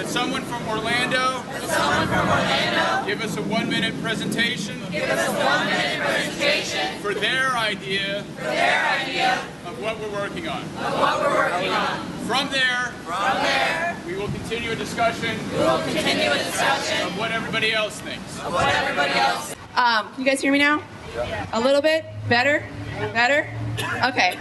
That someone from Orlando give us a 1-minute presentation for their idea of what we're working on. From there, we will continue a discussion of what everybody else thinks. Can you guys hear me now? A little bit? Better? Better? Okay.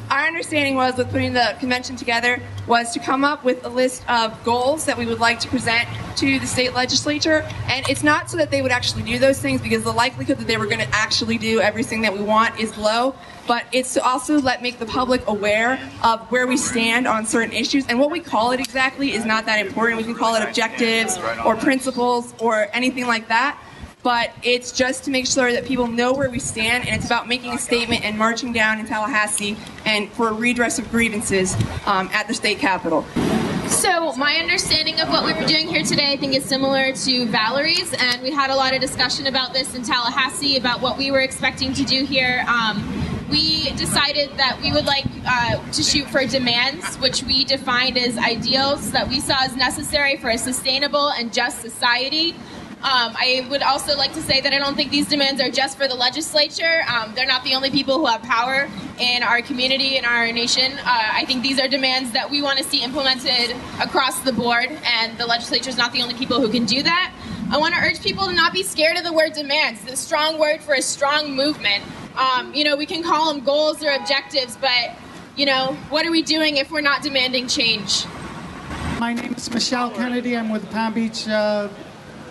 Our understanding was, with putting the convention together, was to come up with a list of goals that we would like to present to the state legislature. And it's not so that they would actually do those things, because the likelihood that they were going to actually do everything that we want is low. But it's to also make the public aware of where we stand on certain issues. And what we call it exactly is not that important. We can call it objectives or principles or anything like that. But it's just to make sure that people know where we stand, and it's about making a statement and marching down in Tallahassee and for a redress of grievances at the state capitol. So my understanding of what we were doing here today, I think, is similar to Valerie's, and we had a lot of discussion about this in Tallahassee, about what we were expecting to do here. We decided that we would like to shoot for demands, which we defined as ideals that we saw as necessary for a sustainable and just society. I would also like to say that I don't think these demands are just for the legislature. They're not the only people who have power in our community, in our nation. I think these are demands that we want to see implemented across the board, and the legislature is not the only people who can do that. I want to urge people to not be scared of the word demands. It's a strong word for a strong movement. We can call them goals or objectives, but, what are we doing if we're not demanding change? My name is Michelle Kennedy. I'm with the Palm Beach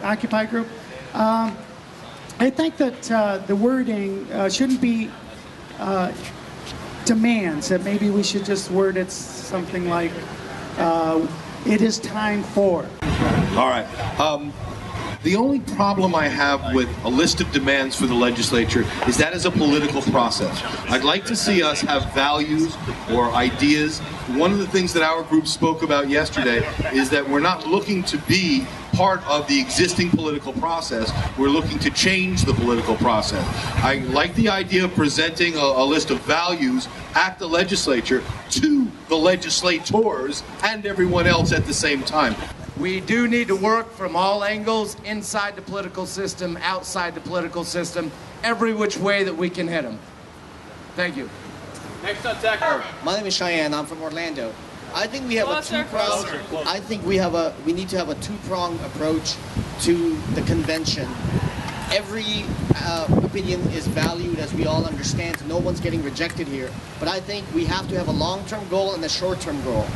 Occupy group. I think that the wording shouldn't be demands, that maybe we should just word it something like, it is time for. All right. The only problem I have with a list of demands for the legislature is that is a political process. I'd like to see us have values or ideas. One of the things that our group spoke about yesterday is that we're not looking to be part of the existing political process. We're looking to change the political process. I like the idea of presenting a list of values at the legislature to the legislators and everyone else at the same time. We do need to work from all angles, inside the political system, outside the political system, every which way that we can hit them. Thank you. Next up, Zach. My name is Cheyenne. I'm from Orlando. I think we have a two-pronged. I think we need to have a two-pronged approach to the convention. Every opinion is valued, as we all understand, so no one's getting rejected here. But I think we have to have a long-term goal and a short-term goal.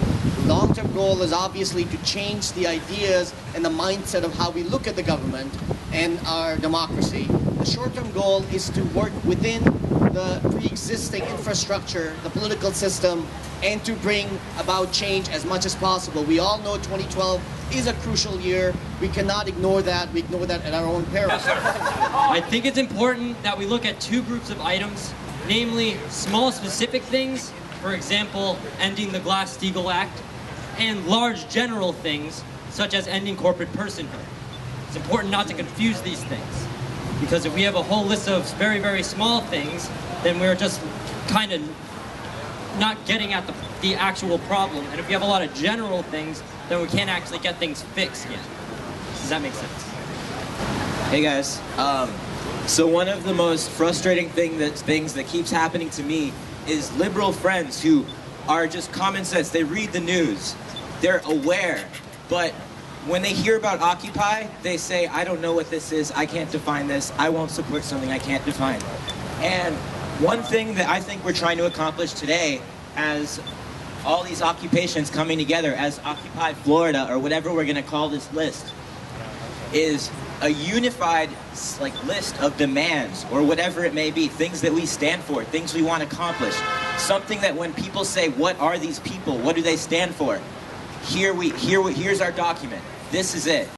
The long-term goal is obviously to change the ideas and the mindset of how we look at the government and our democracy. The short-term goal is to work within the pre-existing infrastructure, the political system, and to bring about change as much as possible. We all know 2012 is a crucial year. We cannot ignore that. We ignore that at our own peril. I think it's important that we look at two groups of items, namely small specific things, for example, ending the Glass-Steagall Act, and large general things, such as ending corporate personhood. It's important not to confuse these things, because if we have a whole list of very, very small things, then we're just kind of not getting at the actual problem. And if we have a lot of general things, then we can't actually get things fixed yet. Does that make sense? Hey guys, so one of the most frustrating things that keeps happening to me is liberal friends who are just common sense. They read the news, they're aware, but when they hear about Occupy, they say, I don't know what this is, I can't define this, I won't support something I can't define. And one thing that I think we're trying to accomplish today, as all these occupations coming together, as Occupy Florida, or whatever we're gonna call this list, is a unified list of demands, or whatever it may be, things that we stand for, things we want to accomplish. Something that when people say, what are these people, what do they stand for? Here's our document. This is it.